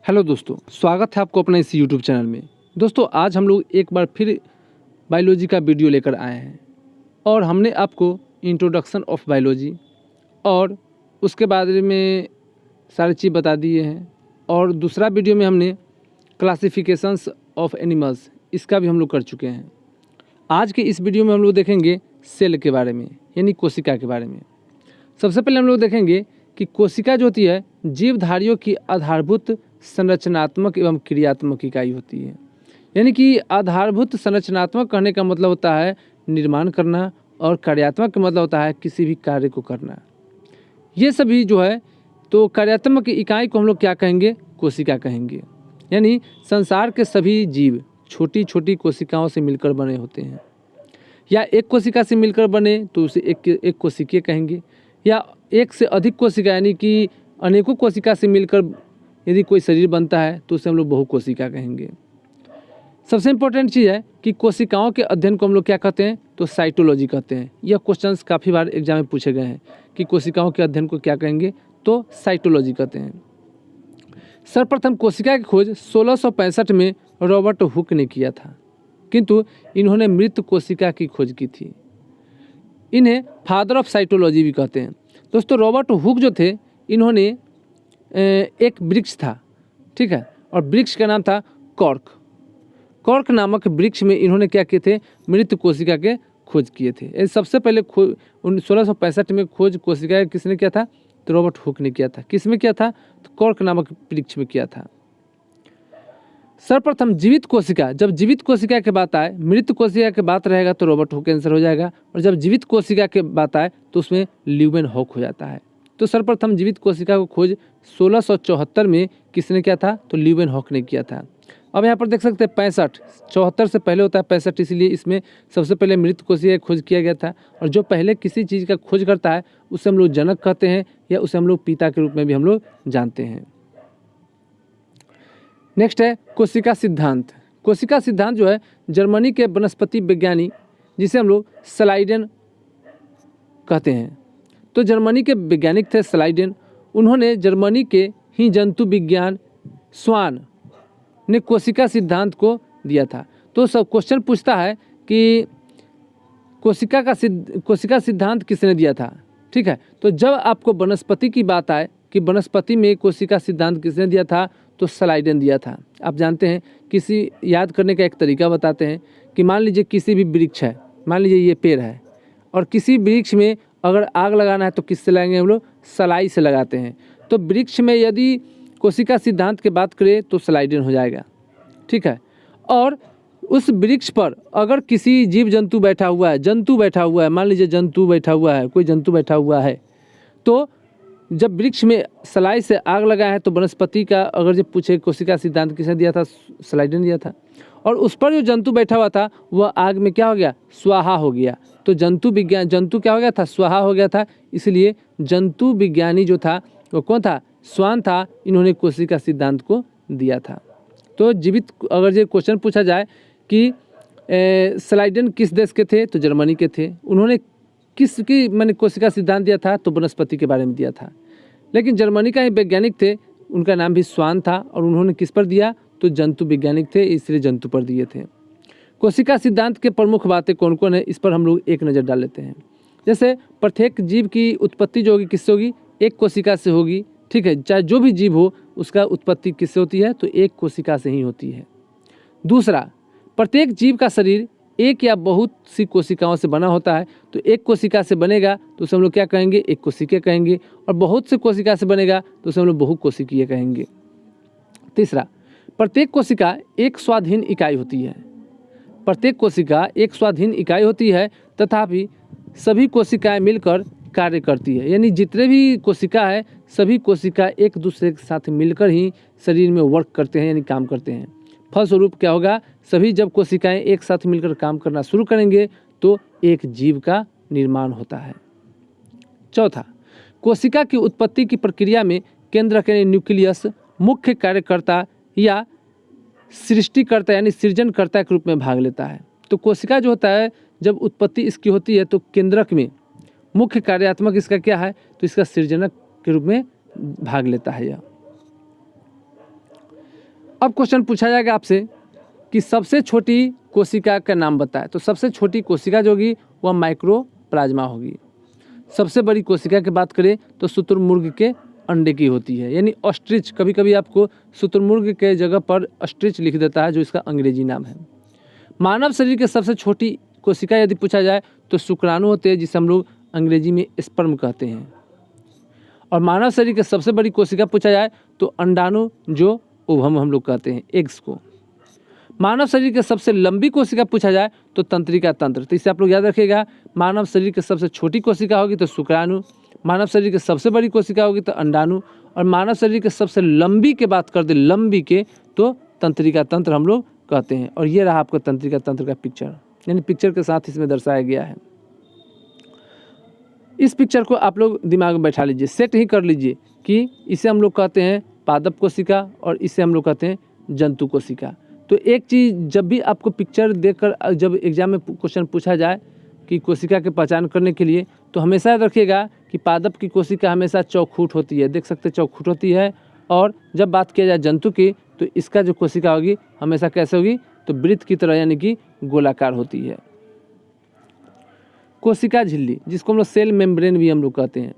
Hello दोस्तों, स्वागत है आपको अपने इस यूट्यूब चैनल में। दोस्तों, आज हम लोग एक बार फिर बायोलॉजी का वीडियो लेकर आए हैं और हमने आपको इंट्रोडक्शन ऑफ बायोलॉजी और उसके बारे में सारी चीज़ बता दिए हैं। और दूसरा वीडियो में हमने क्लासिफिकेशंस ऑफ एनिमल्स इसका भी हम लोग कर चुके हैं। आज के इस वीडियो में हम लोग देखेंगे सेल के बारे में, यानी कोशिका के बारे में। सबसे पहले हम लोग देखेंगे कि कोशिका जो होती है जीवधारियों की आधारभूत संरचनात्मक एवं क्रियात्मक इकाई होती है। यानी कि आधारभूत संरचनात्मक कहने का मतलब होता है निर्माण करना और कार्यात्मक का मतलब होता है किसी भी कार्य को करना। ये सभी जो है तो कार्यात्मक इकाई को हम लोग क्या कहेंगे? कोशिका कहेंगे। यानी संसार के सभी जीव छोटी छोटी कोशिकाओं से मिलकर बने होते हैं, या एक कोशिका से मिलकर बने तो उसे एक कोशिकीय कहेंगे, या एक से अधिक कोशिका यानी कि अनेकों कोशिका से मिलकर यदि कोई शरीर बनता है तो उसे हम लोग बहुकोशिका कहेंगे। सबसे इम्पोर्टेंट चीज़ है कि कोशिकाओं के अध्ययन को हम लोग क्या कहते हैं? तो साइटोलॉजी कहते हैं। यह क्वेश्चंस काफ़ी बार एग्जाम में पूछे गए हैं कि कोशिकाओं के अध्ययन को क्या कहेंगे? तो साइटोलॉजी कहते हैं। सर्वप्रथम कोशिका की खोज 1665 में रॉबर्ट हुक ने किया था, किंतु इन्होंने मृत कोशिका की खोज की थी। इन्हें फादर ऑफ साइटोलॉजी भी कहते हैं। दोस्तों, रॉबर्ट हुक जो थे इन्होंने एक वृक्ष था, ठीक है, और वृक्ष का नाम था कॉर्क। कॉर्क नामक वृक्ष में इन्होंने क्या किए थे? मृत कोशिका के खोज किए थे। सबसे पहले 1665 में खोज कोशिका किसने किया था? तो रॉबर्ट हुक ने किया था। किस में किया था? तो कॉर्क नामक वृक्ष में किया था। सर्वप्रथम जीवित कोशिका, जब जीवित कोशिका की बात आए, मृत कोशिका की बात रहेगा तो रॉबर्ट हुक आंसर हो जाएगा, और जब जीवित कोशिका की बात आए तो उसमें ल्यूवेनहॉक हो जाता है। तो सर्वप्रथम जीवित कोशिका को खोज 1674 में किसने किया था? तो ल्यूवेनहॉक ने किया था। अब यहाँ पर देख सकते हैं 65, 74 से पहले होता है 65, इसलिए इसमें सबसे पहले मृत कोशिका की खोज किया गया था। और जो पहले किसी चीज़ का खोज करता है उसे हम लोग जनक कहते हैं, या उसे हम लोग पिता के रूप में भी हम लोग जानते हैं। नेक्स्ट है कोशिका सिद्धांत। कोशिका सिद्धांत जो है जर्मनी के वनस्पति विज्ञानी, जिसे हम लोग स्लाइडेन कहते हैं। तो जर्मनी के वैज्ञानिक थे स्लाइडेन। उन्होंने जर्मनी के ही जंतु विज्ञान स्वान ने कोशिका सिद्धांत को दिया था। तो सब क्वेश्चन पूछता है कि कोशिका सिद्धांत किसने दिया था, ठीक है। तो जब आपको वनस्पति की बात आए कि वनस्पति में कोशिका सिद्धांत किसने दिया था, तो स्लाइडेन दिया था। आप जानते हैं, किसी याद करने का एक तरीका बताते हैं कि मान लीजिए किसी भी वृक्ष है, मान लीजिए ये पेड़ है, और किसी वृक्ष में अगर आग लगाना है तो किससे लगाएंगे हम लोग? सलाई से लगाते हैं। तो वृक्ष में यदि कोशिका सिद्धांत की बात करें तो स्लाइडेन हो जाएगा, ठीक है। और उस वृक्ष पर अगर किसी जीव जंतु बैठा हुआ है, मान लीजिए जंतु बैठा हुआ है, कोई जंतु बैठा हुआ है, तो जब वृक्ष में सलाई से आग लगा है तो वनस्पति का अगर जब पूछे कोशिका सिद्धांत किसने दिया था? स्लाइडेन दिया था। और उस पर जो जंतु बैठा हुआ था वह आग में क्या हो गया? स्वाहा हो गया। तो जंतु क्या हो गया था? स्वाहा हो गया था। इसलिए जंतु विज्ञानी जो था वो कौन था? स्वान था। इन्होंने कोशिका सिद्धांत को दिया था। तो जीवित अगर ये क्वेश्चन पूछा जाए कि स्लाइडेन किस देश के थे, तो जर्मनी के थे। उन्होंने किसकी मैंने कोशिका सिद्धांत दिया था? तो वनस्पति के बारे में दिया था। लेकिन जर्मनी का ही वैज्ञानिक थे, उनका नाम भी स्वान था, और उन्होंने किस पर दिया? तो जंतु वैज्ञानिक थे, इसलिए जंतु पर दिए थे। कोशिका सिद्धांत के प्रमुख बातें कौन कौन है, इस पर हम लोग एक नज़र डाल लेते हैं। जैसे प्रत्येक जीव की उत्पत्ति जो होगी किससे होगी? एक कोशिका से होगी, ठीक है। चाहे जो भी जीव हो उसका उत्पत्ति किससे होती है? तो एक कोशिका से ही होती है। दूसरा, प्रत्येक जीव का शरीर एक या बहुत सी कोशिकाओं से बना होता है। तो एक कोशिका से बनेगा तो उसे हम लोग क्या कहेंगे? एक कोशिकीय कहेंगे। और बहुत से कोशिका से बनेगा तो उसे हम लोग बहुकोशिकीय कहेंगे। तीसरा, प्रत्येक कोशिका एक स्वाधीन इकाई होती है। प्रत्येक कोशिका एक स्वाधीन इकाई होती है, तथापि सभी कोशिकाएं मिलकर कार्य करती है। यानी जितने भी कोशिका है सभी कोशिका एक दूसरे के साथ मिलकर ही शरीर में वर्क करते हैं, यानी काम करते हैं। फलस्वरूप क्या होगा? सभी जब कोशिकाएं एक साथ मिलकर काम करना शुरू करेंगे तो एक जीव का निर्माण होता है। चौथा, कोशिका की उत्पत्ति की प्रक्रिया में केंद्रक यानी न्यूक्लियस मुख्य कार्यकर्ता या सृष्टिकर्ता यानी सृजनकर्ता के रूप में भाग लेता है। तो कोशिका जो होता है जब उत्पत्ति इसकी होती है तो केंद्रक में मुख्य कार्यात्मक इसका क्या है? तो इसका सृजनक के रूप में भाग लेता है यह। अब क्वेश्चन पूछा जाएगा आपसे कि सबसे छोटी कोशिका का नाम बताएं। तो सबसे छोटी कोशिका जो होगी वह माइक्रोप्लाज्मा होगी। सबसे बड़ी कोशिका की बात करें तो शुतुरमुर्ग के अंडे की होती है, यानी ऑस्ट्रिच। कभी कभी आपको शुतुरमुर्ग के जगह पर ऑस्ट्रिच लिख देता है, जो इसका अंग्रेजी नाम है। मानव शरीर के सबसे छोटी कोशिका यदि पूछा जाए तो शुक्राणु होते हैं, जिसे हम लोग अंग्रेजी में स्पर्म कहते हैं। और मानव शरीर के सबसे बड़ी कोशिका पूछा जाए तो अंडाणु, जो ओवम हम लोग कहते हैं, एग्स को। मानव शरीर के सबसे लंबी कोशिका पूछा जाए तो तंत्रिका तंत्र। तो इसे आप लोग याद रखिएगा, मानव शरीर के सबसे छोटी कोशिका होगी तो शुक्राणु, मानव शरीर की सबसे बड़ी कोशिका होगी तो अंडाणु, और मानव शरीर के सबसे लंबी के बात कर दे लंबी के तो तंत्रिका तंत्र हम लोग कहते हैं। और ये रहा आपका तंत्रिका तंत्र का पिक्चर, यानी पिक्चर के साथ इसमें दर्शाया गया है। इस पिक्चर को आप लोग दिमाग में बैठा लीजिए, सेट ही कर लीजिए कि इसे हम लोग कहते हैं पादप कोशिका और इसे हम लोग कहते हैं जंतु कोशिका। तो एक चीज़, जब भी आपको पिक्चर देखकर जब एग्जाम में क्वेश्चन पूछा जाए कि कोशिका की पहचान करने के लिए, तो हमेशा याद रखिएगा कि पादप की कोशिका हमेशा चौखुट होती है, देख सकते हैं चौखुट होती है। और जब बात किया जाए जंतु की तो इसका जो कोशिका होगी हमेशा कैसे होगी, तो वृत्त की तरह, यानी कि गोलाकार होती है। कोशिका झिल्ली, जिसको हम लोग सेल मेम्ब्रेन भी हम लोग कहते हैं।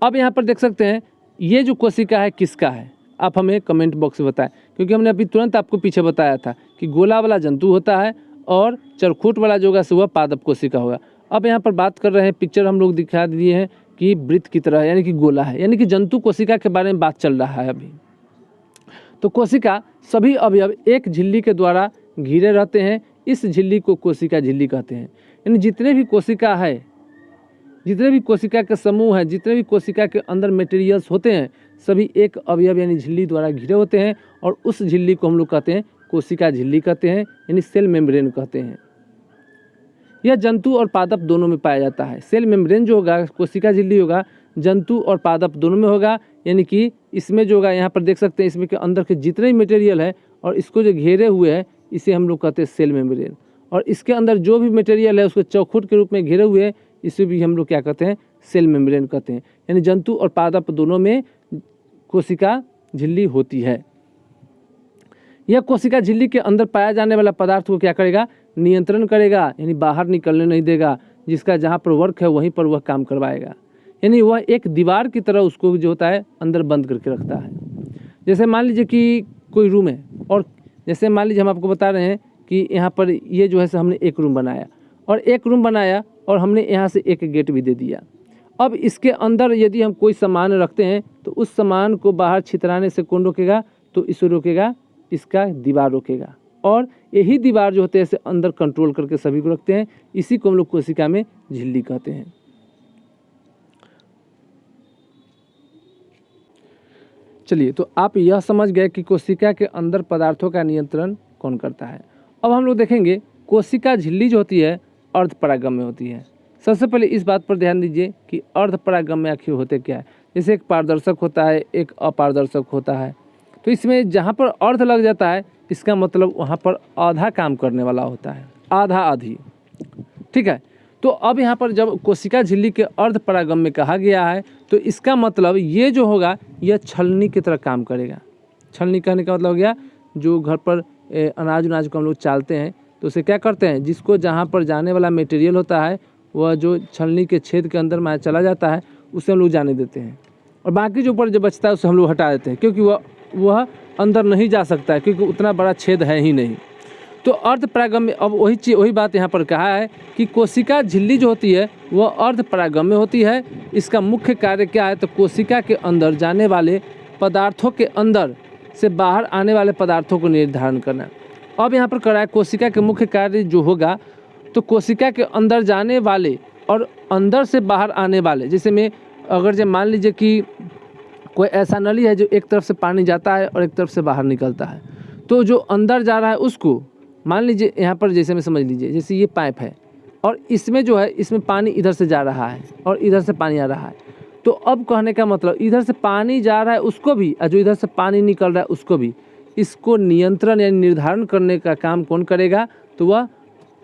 अब यहाँ पर देख सकते हैं ये जो कोशिका है किसका है, आप हमें कमेंट बॉक्स में बताएं, क्योंकि हमने अभी तुरंत आपको पीछे बताया था कि गोला वाला जंतु होता है और चरखूट वाला जो होगा वह पादप कोशिका होगा। अब यहाँ पर बात कर रहे हैं, पिक्चर हम लोग दिखा दिए हैं कि वृत्त की तरह, यानी कि गोला है, यानी कि जंतु कोशिका के बारे में बात चल रहा है अभी। तो कोशिका सभी अवयव एक झिल्ली के द्वारा घिरे रहते हैं, इस झिल्ली को कोशिका झिल्ली कहते हैं। यानी जितने भी कोशिका है, जितने भी कोशिका के समूह हैं, जितने भी कोशिका के अंदर मटेरियल्स होते हैं, सभी एक अवयव यानी झिल्ली द्वारा घिरे होते हैं, और उस झिल्ली को हम लोग कहते हैं कोशिका झिल्ली कहते हैं, यानी सेल मेम्ब्रेन कहते हैं। यह जंतु और पादप दोनों में पाया जाता है। सेल मेम्ब्रेन जो होगा, कोशिका झिल्ली होगा, जंतु और पादप दोनों में होगा, यानी कि इसमें जो होगा, यहाँ पर देख सकते हैं इसमें के अंदर के जितने भी मटेरियल है और इसको जो घेरे हुए है, इसे हम लोग कहते हैं सेल मेम्ब्रेन। और इसके अंदर जो भी मटेरियल है उसको चौखुट के रूप में घेरे हुए है, इसे भी हम लोग क्या कहते हैं, सेल मेम्ब्रेन कहते हैं। यानी जंतु और पादप दोनों में कोशिका झिल्ली होती है। यह कोशिका झिल्ली के अंदर पाया जाने वाला पदार्थ को क्या करेगा, नियंत्रण करेगा, यानी बाहर निकलने नहीं देगा। जिसका जहाँ पर वर्क है वहीं पर वह काम करवाएगा, यानी वह एक दीवार की तरह उसको जो होता है अंदर बंद करके रखता है। जैसे मान लीजिए कि कोई रूम है, और जैसे मान लीजिए हम आपको बता रहे हैं कि यहाँ पर ये जो है हमने एक रूम बनाया, और एक रूम बनाया और हमने यहाँ से एक गेट भी दे दिया। अब इसके अंदर यदि हम कोई सामान रखते हैं तो उस सामान को बाहर छितराने से कौन रोकेगा, तो इसे रोकेगा, इसका दीवार रोकेगा। और यही दीवार जो होते हैं इसे अंदर कंट्रोल करके सभी को रखते हैं। इसी को हम लोग कोशिका में झिल्ली कहते हैं। चलिए, तो आप यह समझ गए कि कोशिका के अंदर पदार्थों का नियंत्रण कौन करता है। अब हम लोग देखेंगे कोशिका झिल्ली जो होती है अर्धपरागम्य होती है। सबसे पहले इस बात पर ध्यान दीजिए कि अर्धपरागम्य आखिर होते क्या है। जैसे एक पारदर्शक होता है, एक अपारदर्शक होता है। तो इसमें जहाँ पर अर्ध लग जाता है इसका मतलब वहाँ पर आधा काम करने वाला होता है, आधा आधी, ठीक है। तो अब यहाँ पर जब कोशिका झिल्ली के अर्धपरागम्य कहा गया है तो इसका मतलब ये जो होगा यह छलनी की तरह काम करेगा। छलनी कहने का मतलब हो गया जो घर पर अनाज उनाज को हम लोग चालते हैं तो उसे क्या करते हैं, जिसको जहाँ पर जाने वाला मटेरियल होता है वह जो छलनी के छेद के अंदर में चला जाता है उसे हम लोग जाने देते हैं, और बाकी जो ऊपर जो बचता है उसे हम लोग हटा देते हैं, क्योंकि वह अंदर नहीं जा सकता है, क्योंकि उतना बड़ा छेद है ही नहीं। तो अर्धपरागम्य, अब वही बात यहाँ पर कहा है कि कोशिका झिल्ली जो होती है वह अर्धपरागम्य होती है। इसका मुख्य कार्य क्या है, तो कोशिका के अंदर जाने वाले पदार्थों के अंदर से बाहर आने वाले पदार्थों को निर्धारण करना। अब यहाँ पर करा है कोशिका के मुख्य कार्य जो होगा, तो कोशिका के अंदर जाने वाले और अंदर से बाहर आने वाले, जैसे में अगर जब मान लीजिए कि कोई ऐसा नली है जो एक तरफ से पानी जाता है और एक तरफ से बाहर निकलता है, तो जो अंदर जा रहा है उसको मान लीजिए यहाँ पर जैसे में समझ लीजिए, जैसे ये पाइप है और इसमें जो है इसमें पानी इधर से जा रहा है और इधर से पानी आ रहा है। तो अब कहने का मतलब इधर से पानी जा रहा है उसको भी और जो इधर से पानी निकल रहा है उसको भी, इसको नियंत्रण यानी निर्धारण करने का काम कौन करेगा, तो वह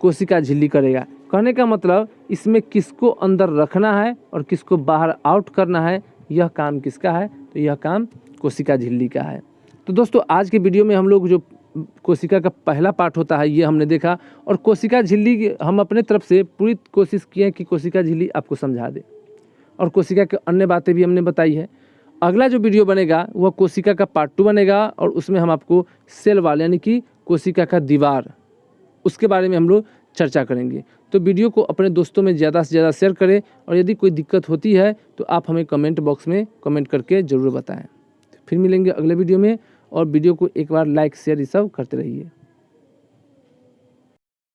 कोशिका झिल्ली करेगा। कहने का मतलब इसमें किसको अंदर रखना है और किसको बाहर आउट करना है, यह काम किसका है, तो यह काम कोशिका झिल्ली का है। तो दोस्तों आज के वीडियो में हम लोग जो कोशिका का पहला पार्ट होता है ये हमने देखा, और कोशिका झिल्ली हम अपने तरफ से पूरी कोशिश किए कि कोशिका झिल्ली आपको समझा दे, और कोशिका के अन्य बातें भी हमने बताई है। अगला जो वीडियो बनेगा वह कोशिका का पार्ट 2 बनेगा, और उसमें हम आपको सेल वॉल यानी कि कोशिका का दीवार, उसके बारे में हम लोग चर्चा करेंगे। तो वीडियो को अपने दोस्तों में ज़्यादा से ज़्यादा शेयर करें, और यदि कोई दिक्कत होती है तो आप हमें कमेंट बॉक्स में कमेंट करके ज़रूर बताएं। फिर मिलेंगे अगले वीडियो में, और वीडियो को एक बार लाइक शेयर ये सब करते रहिए।